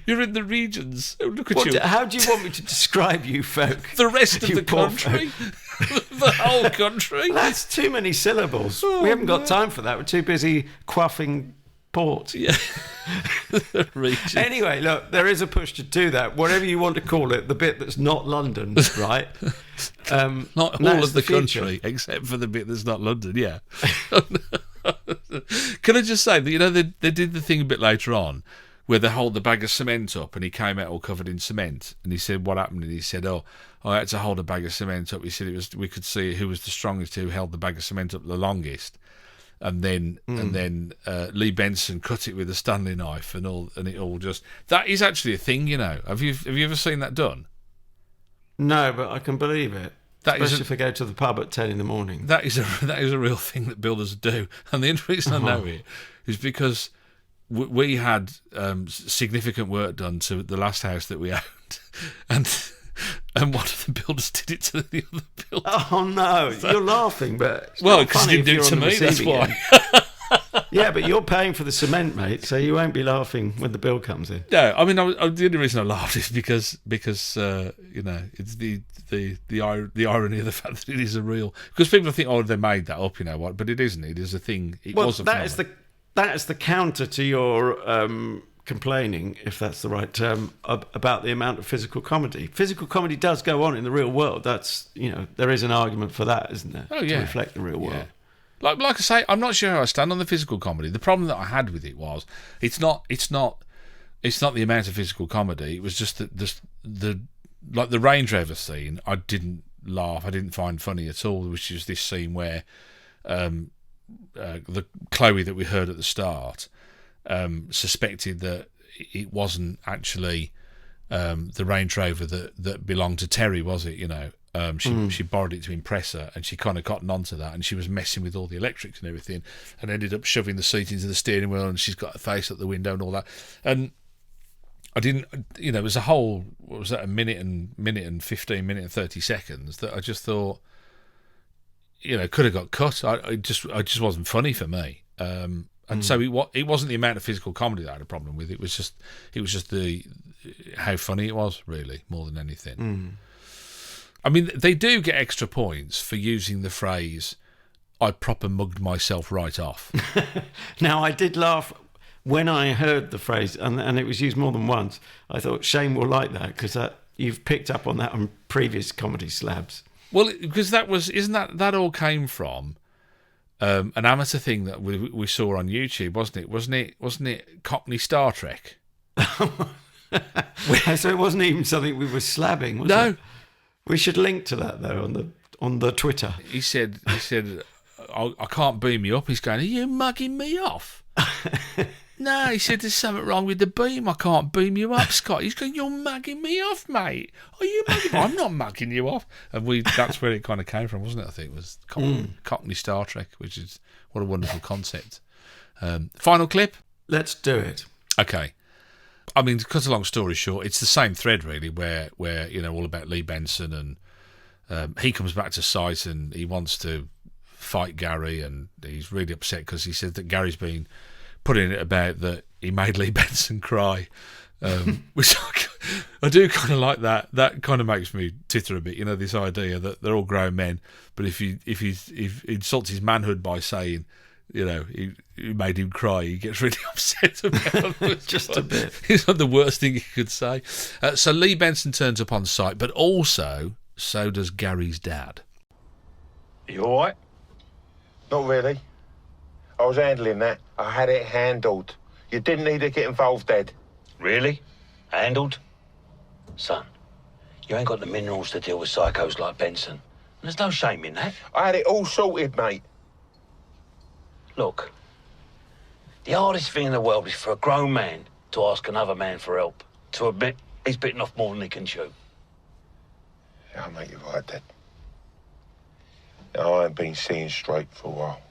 You're in the regions. Oh, look at you. How do you want me to describe you folk? The rest of the country. The whole country. That's too many syllables. We haven't got time for that. We're too busy quaffing port. Yeah. The regions. Anyway, look, there is a push to do that. Whatever you want to call it, the bit that's not London, right? Not all of the country, except for the bit that's not London. Yeah. Can I just say that they did the thing a bit later on where they hold the bag of cement up and he came out all covered in cement and he said what happened and he said I had to hold a bag of cement up. He said we could see who was the strongest, who held the bag of cement up the longest, and then Lee Benson cut it with a Stanley knife and it all just that is actually a thing. Have you ever seen that done? No, but I can believe it. Especially if I go to the pub at 10 in the morning. That is a real thing that builders do. And the only reason I know it is because we had significant work done to the last house that we owned. And one of the builders did did it to the other building. Oh no, you're laughing, but it's Well, not because funny you didn't if do it you're to on the me, that's receiving why. end. Yeah, but you're paying for the cement, mate, so you won't be laughing when the bill comes in. No, I mean, the only reason I laughed is because you know, it's the irony of the fact that it is a real. Because people think, oh, they made that up, you know what? But it isn't. It is a thing. It was a phenomenon. That is the counter to your complaining, if that's the right term, about the amount of physical comedy. Physical comedy does go on in the real world. That's, you know, there is an argument for that, isn't there? Oh, yeah. To reflect the real world. Like I say, I'm not sure how I stand on the physical comedy. The problem that I had with it was it's not the amount of physical comedy. It was just the like the Range Rover scene. I didn't laugh. I didn't find funny at all. There was just this scene where the Chloe that we heard at the start suspected that it wasn't actually the Range Rover that belonged to Terry, was it? You know. She borrowed it to impress her, and she kind of cottoned onto that, and she was messing with all the electrics and everything, and ended up shoving the seat into the steering wheel, and she's got her face at the window and all that. And I didn't, you know, it was a whole, what was that, a minute and 15, minute and 30 seconds that I just thought, you know, could have got cut. I just wasn't funny for me. And so it wasn't the amount of physical comedy that I had a problem with. It was just the how funny it was, really, more than anything. I mean, they do get extra points for using the phrase, I proper mugged myself right off. Now, I did laugh when I heard the phrase, and it was used more than once. I thought, Shane will like that, because you've picked up on that on previous comedy slabs. Well, because that all came from an amateur thing that we saw on YouTube, wasn't it? Wasn't it Cockney Star Trek? So it wasn't even something we were slabbing, was it? We should link to that though on the Twitter. He said, I can't beam you up. He's going, are you mugging me off? No, he said, there's something wrong with the beam. I can't beam you up, Scott. He's going, you're mugging me off, mate. Are you mugging me? I'm not mugging you off. And that's where it kind of came from, wasn't it? I think it was Cockney Star Trek, which is what a wonderful concept. Final clip? Let's do it. Okay. I mean, to cut a long story short, it's the same thread really, where you know, all about Lee Benson, and he comes back to site and he wants to fight Gary, and he's really upset because he said that Gary's been putting it about that he made Lee Benson cry, which I do kind of like. That kind of makes me titter a bit. You know, this idea that they're all grown men, but if he insults his manhood by saying, you know, he made him cry, he gets really upset about it. Just a bit. It's not the worst thing he could say. So Lee Benson turns up on site, but also so does Gary's dad. You all right? Not really. I was handling that. I had it handled. You didn't need to get involved, Dad. Really? Handled? Son, you ain't got the minerals to deal with psychos like Benson. There's no shame in that. I had it all sorted, mate. Look, the hardest thing in the world is for a grown man to ask another man for help, to admit he's bitten off more than he can chew. Yeah, mate, you're right, Dad. I ain't been seeing straight for a while.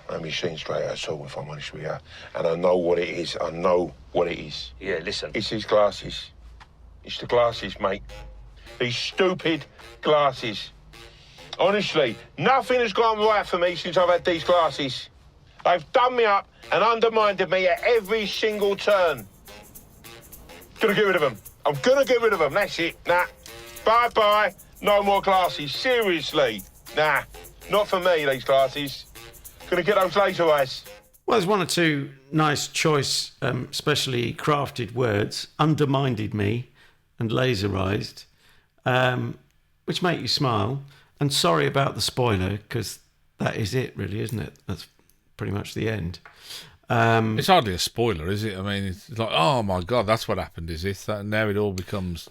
I ain't been seeing straight at all, if I'm honest with you. And I know what it is. I know what it is. Yeah, listen. It's these glasses. It's the glasses, mate. These stupid glasses. Honestly, nothing has gone right for me since I've had these glasses. They've done me up and undermined me at every single turn. Gonna get rid of them. I'm gonna get rid of them. That's it. Nah. Bye-bye. No more glasses. Seriously. Nah. Not for me, these glasses. Gonna get those laser eyes. Well, there's one or two nice choice, specially crafted words. Undermined me and laserized, which make you smile. And sorry about the spoiler, because that is it, really, isn't it? That's pretty much the end. It's hardly a spoiler, is it? I mean, it's like, oh my God, that's what happened, is it? Now it all becomes...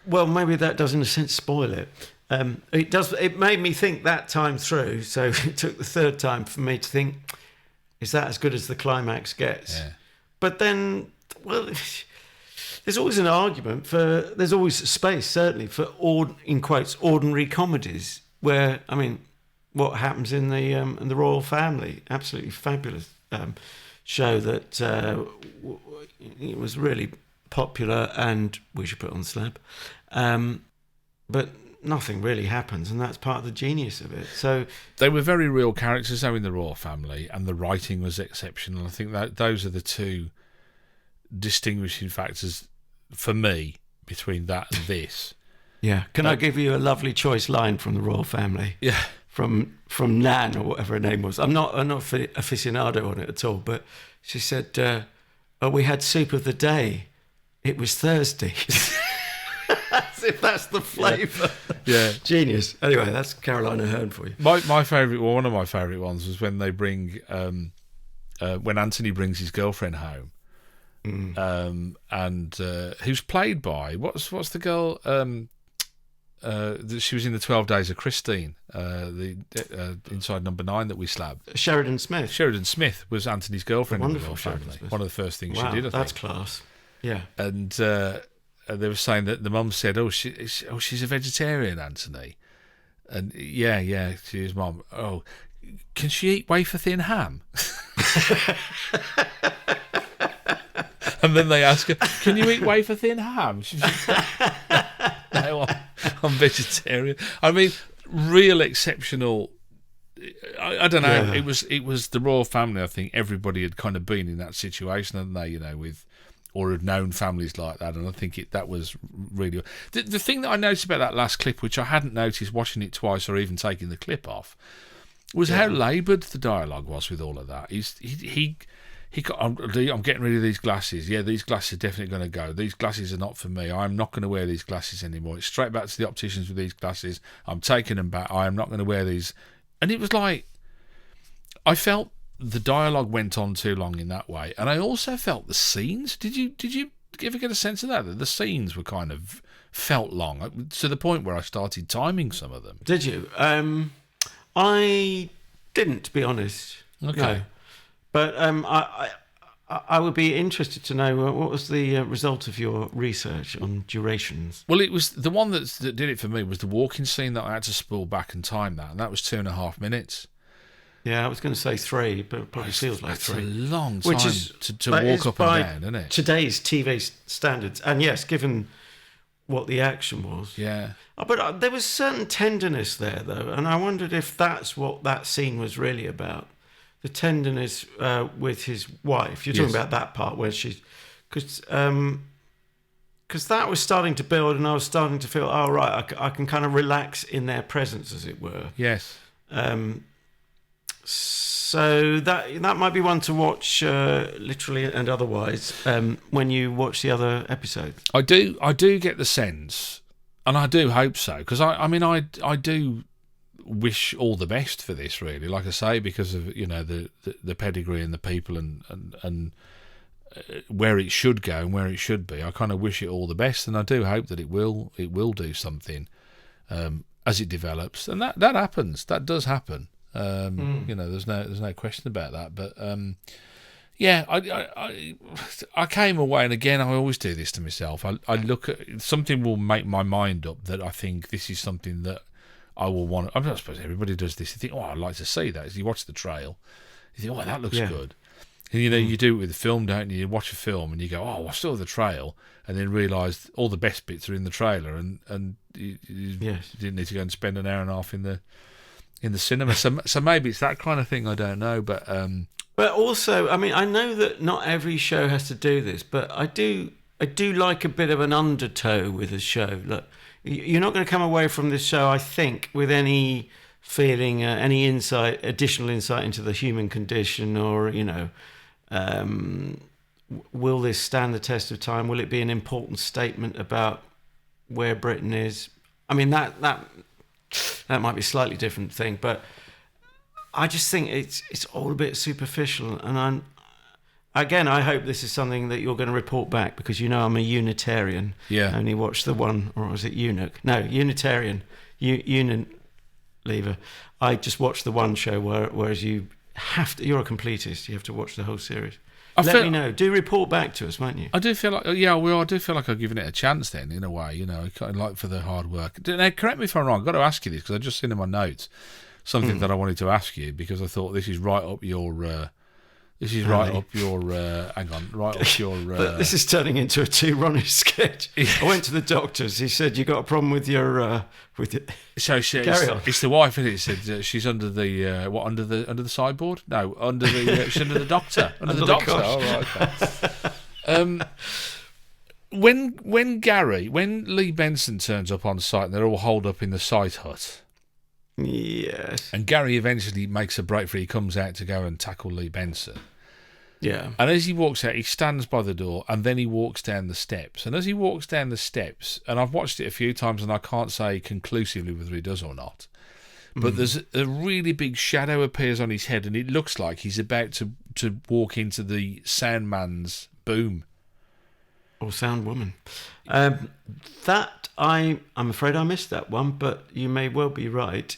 Well, maybe that does, in a sense, spoil it. It does. It made me think that time through, so it took the third time for me to think, is that as good as the climax gets? Yeah. But then, well... There's always an argument for... There's always space, certainly, for, in quotes, ordinary comedies, where, I mean, what happens in the Royal Family? Absolutely fabulous show that it was really popular, and we should put it on Slab. But nothing really happens, and that's part of the genius of it. So they were very real characters, though, in the royal family, and the writing was exceptional. I think that those are the two distinguishing factors for me between that and this. Yeah. Can I give you a lovely choice line from the royal family? Yeah. From Nan, or whatever her name was. I'm not aficionado on it at all, but she said, we had soup of the day. It was Thursday. As if that's the flavour. Yeah. Genius. Anyway, that's Carolina Hearn for you. My favourite, one of my favourite ones was when they bring, when Anthony brings his girlfriend home. And who's played by what's the girl she was in the 12 Days of Christine, the inside number 9 that we slabbed. Sheridan Smith was Anthony's girlfriend. Wonderful. In the family. One of the first things she did, I think. That's class. Yeah. And they were saying that the mum said, she's a vegetarian, Anthony. And yeah, she is, Mum. Oh, can she eat wafer thin ham? And then they ask her, can you eat wafer thin ham? She said, no, I'm vegetarian. I mean, real exceptional. I don't know. Yeah. It was the royal family. I think everybody had kind of been in that situation, hadn't they? With, or had known families like that. And I think that was really the thing that I noticed about that last clip, which I hadn't noticed watching it twice or even taking the clip off, was how laboured the dialogue was with all of that. He got, I'm getting rid of these glasses. Yeah, these glasses are definitely going to go. These glasses are not for me. I'm not going to wear these glasses anymore. It's straight back to the opticians with these glasses. I'm taking them back. I am not going to wear these. And it was like, I felt the dialogue went on too long in that way. And I also felt the scenes. Did you ever get a sense of that? That the scenes were kind of felt long, to the point where I started timing some of them. Did you? I didn't, to be honest. Okay. No. But I would be interested to know what was the result of your research on durations. Well, it was the one that did it for me was the walking scene that I had to spool back and time that, and that was 2.5 minutes. Yeah, I was going to say 3, but it probably feels like 3. It's a long time to walk up and down, isn't it? Today's TV standards, and yes, given what the action was. Yeah. But there was certain tenderness there, though, and I wondered if that's what that scene was really about. The tenderness with his wife. You're talking about that part where she's... Because that was starting to build, and I was starting to feel, oh, right, I can kind of relax in their presence, as it were. Yes. So that might be one to watch, literally and otherwise, when you watch the other episodes. I do get the sense, and I do hope so, because I do wish all the best for this, really, like I say, because of the pedigree and the people and where it should go and where it should be. I kind of wish it all the best, and I do hope that it will do something as it develops, and that happens. That does happen. There's no question about that. But I came away, and again, I always do this to myself. I look at something, will make my mind up that I think this is something that I will want. I suppose everybody does this. You think, I'd like to see that. As you watch the trail, you think, that looks good. And you do it with the film, don't you? You watch a film and you go, I saw the trail, and then realise all the best bits are in the trailer, and you didn't need to go and spend an hour and a half in the cinema. So maybe it's that kind of thing. I don't know, but also, I know that not every show has to do this, but I do like a bit of an undertow with a show. Look, you're not going to come away from this show, I think, with any feeling, any additional insight into the human condition, or will this stand the test of time? Will it be an important statement about where Britain is? That might be a slightly different thing, but I just think it's all a bit superficial. And I hope this is something that you're going to report back, because I'm a Unitarian. Yeah. I only watched the one, or was it Eunuch? No, Unitarian. Unilever. I just watched the one show, whereas you're a completist. You have to watch the whole series. Let me know. Do report back to us, won't you? I do feel like, I do feel like I've given it a chance then, in a way, kind of like for the hard work. Now, correct me if I'm wrong. I've got to ask you this, because I've just seen in my notes something that I wanted to ask you, because I thought this is right up your This is right up your. Hang on, right up your. But this is turning into a Two Ronnie sketch. I went to the doctors. He said, "You got a problem with your So Carry on. it's the wife, isn't it? It said she's under the under the sideboard? No, under the she's under the doctor. Under the doctor. Oh, right, okay. When Lee Benson turns up on site and they're all holed up in the site hut. Yes. And Gary eventually makes a break for it. He comes out to go and tackle Lee Benson. Yeah. And as he walks out, he stands by the door and then he walks down the steps. And as he walks down the steps, and I've watched it a few times and I can't say conclusively whether he does or not, but there's a really big shadow appears on his head and it looks like he's about to walk into the sound man's boom. Or sound woman. That I'm afraid I missed that one, but you may well be right.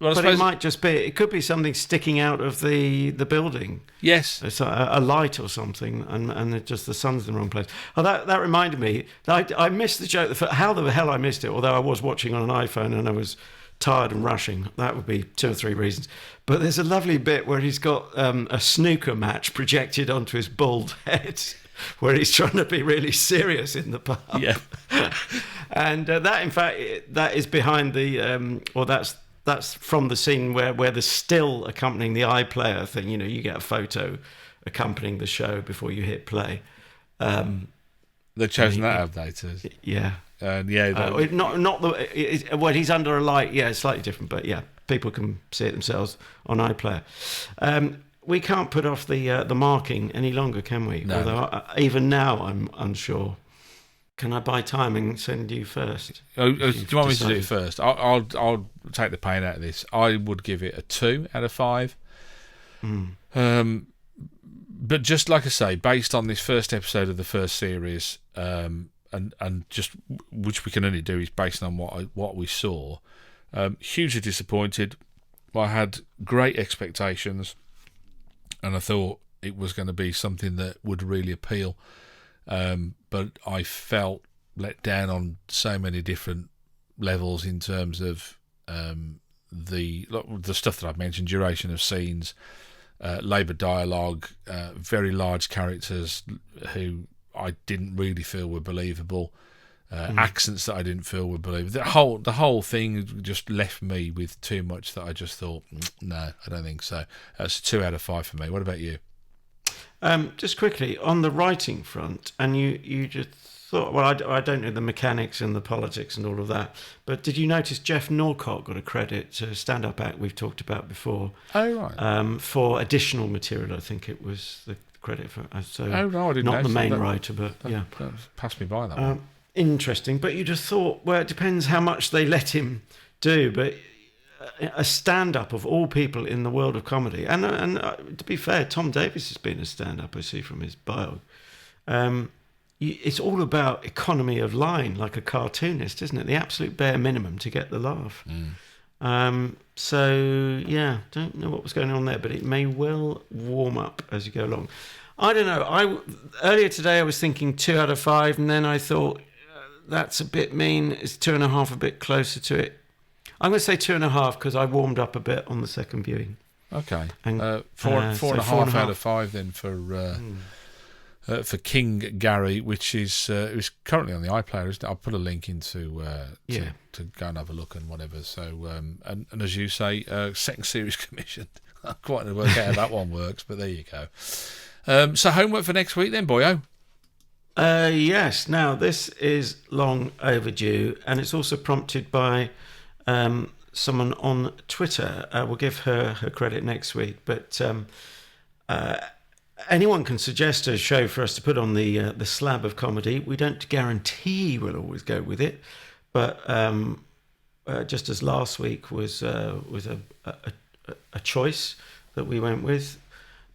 Well, but it might just be, it could be something sticking out of the building. Yes. It's a light or something, and it just the sun's in the wrong place. Oh, that reminded me, I missed the joke. How the hell I missed it, although I was watching on an iPhone and I was tired and rushing. That would be 2 or 3 reasons. But there's a lovely bit where he's got a snooker match projected onto his bald head, where he's trying to be really serious in the pub. Yeah. And that, in fact, that is behind the, that's from the scene where there's still accompanying the iPlayer thing. You know, you get a photo accompanying the show before you hit play. They've chosen that, have they? Yeah. Yeah. Not the. Well, he's under a light. Yeah, it's slightly different, but yeah, people can see it themselves on iPlayer. We can't put off the marking any longer, can we? No. Although even now I'm unsure. Can I buy time and send you first? Do you want me to do it first? I'll take the pain out of this. I would give it a 2 out of 5. But just like I say, based on this first episode of the first series, and just which we can only do is based on what we saw. Hugely disappointed. I had great expectations, and I thought it was going to be something that would really appeal. But I felt let down on so many different levels in terms of the stuff that I've mentioned, duration of scenes, laboured dialogue, very large characters who I didn't really feel were believable, accents that I didn't feel were believable. The whole thing just left me with too much that I just thought, no, I don't think so. That's a 2 out of 5 for me. What about you? Just quickly, on the writing front, and you just thought, well, I don't know the mechanics and the politics and all of that, but did you notice Jeff Norcott got a credit, a stand-up act we've talked about before? Oh, right. For additional material, I think it was the credit for. So oh, no, I didn't not the main that, writer, but yeah. That passed me by, that one. Interesting, but you just thought, well, it depends how much they let him do, but a stand-up of all people in the world of comedy, and to be fair, Tom Davis has been a stand-up, I see from his bio. It's all about economy of line, like a cartoonist, isn't it? The absolute bare minimum to get the laugh. So yeah, don't know what was going on there, but it may well warm up as you go along. I don't know. Earlier today I was thinking 2 out of 5, and then I thought that's a bit mean. It's 2.5, a bit closer to it. I'm going to say 2.5 because I warmed up a bit on the second viewing. Okay, and, 4.5 out of 5 then for King Gary, which is currently on the iPlayer, isn't it? I'll put a link into to go and have a look and whatever. So and as you say, second series commissioned. I'm quite to work out how that one works, but there you go. So homework for next week then, boyo. Yes. Now this is long overdue, and it's also prompted by someone on Twitter. We'll give her credit next week, but anyone can suggest a show for us to put on the slab of comedy. We don't guarantee we'll always go with it, but just as last week was a choice that we went with,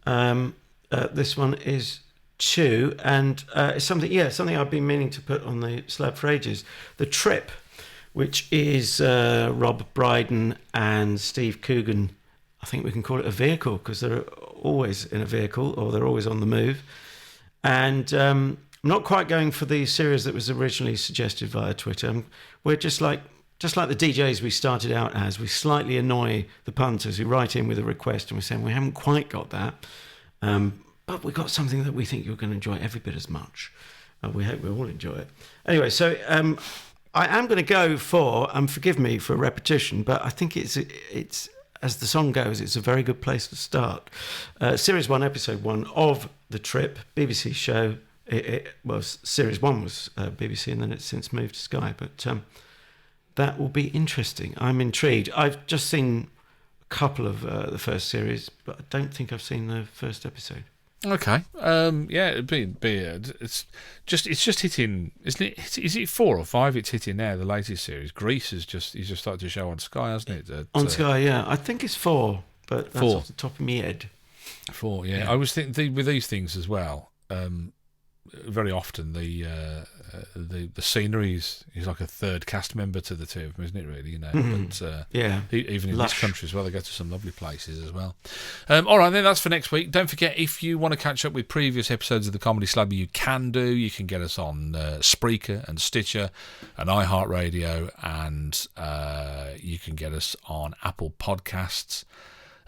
this one is 2, and it's something I've been meaning to put on the slab for ages. The Trip, which is Rob Brydon and Steve Coogan. I think we can call it a vehicle because they're always in a vehicle or they're always on the move. And I'm not quite going for the series that was originally suggested via Twitter. We're just like the DJs we started out as. We slightly annoy the punters who write in with a request and we're saying we haven't quite got that. But we've got something that we think you're going to enjoy every bit as much. We hope we all enjoy it. Anyway, so I am going to go for, forgive me for repetition, but I think it's as the song goes, it's a very good place to start. Series 1, Episode 1 of The Trip, BBC show. It was Series 1 was BBC, and then it's since moved to Sky. But that will be interesting. I'm intrigued. I've just seen a couple of the first series, but I don't think I've seen the first episode. Okay. Yeah, it'd be it's just hitting, isn't it? Is it 4 or 5? It's hitting now. The latest series, Greece, is just started to show on Sky, hasn't it? On Sky, yeah. I think it's 4, but that's 4. off the top of my head. 4, yeah. I was thinking with these things as well. Very often the scenery is like a third cast member to the two of them, isn't it? Really, you know. But even in this country as well, they go to some lovely places as well. All right, then that's for next week. Don't forget, if you want to catch up with previous episodes of the Comedy Slab, you can do. You can get us on Spreaker and Stitcher and iHeartRadio, and you can get us on Apple Podcasts.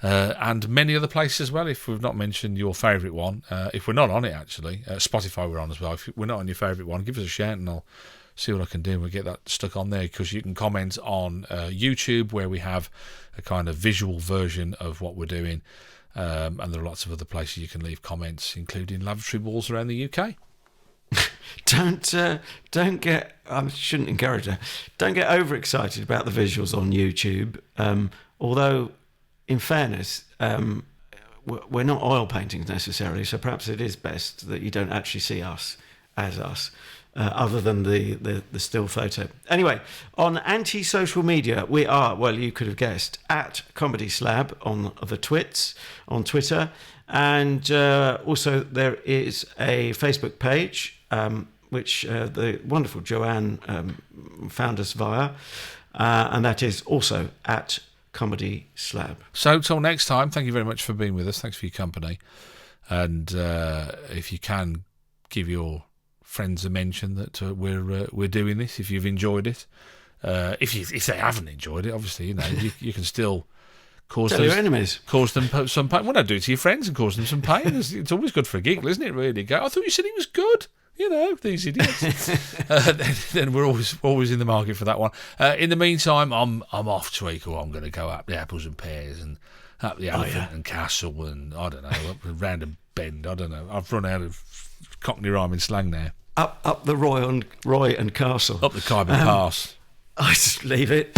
And many other places as well, if we've not mentioned your favourite one. If we're not on it, actually. Spotify we're on as well. If we're not on your favourite one, give us a shout and I'll see what I can do. We'll get that stuck on there, because you can comment on YouTube, where we have a kind of visual version of what we're doing. And there are lots of other places you can leave comments, including lavatory walls around the UK. Don't get, I shouldn't encourage her, don't get overexcited about the visuals on YouTube. Although, in fairness, we're not oil paintings necessarily, so perhaps it is best that you don't actually see us as us, other than the still photo. Anyway, on anti-social media, we are, well, you could have guessed, at Comedy Slab on the twits, on Twitter, and also there is a Facebook page, which the wonderful Joanne found us via, and that is also at Comedy Slab. So till next time, thank you very much for being with us. Thanks for your company, and if you can, give your friends a mention that we're doing this. If you've enjoyed it, if they haven't enjoyed it, obviously, you know, you can still cause your enemies, cause them some pain. Well, no, do it to your friends and cause them some pain. It's always good for a giggle, isn't it? Really, go, I thought you said it was good. You know, these idiots. Then we're always in the market for that one. In the meantime, I'm off to Eco. I'm going to go up the Apples and Pears and up the Elephant and Castle, and I don't know, up round a bend. I don't know. I've run out of Cockney rhyming slang now. Up the Roy and Castle. Up the Khyber Pass. I just leave it.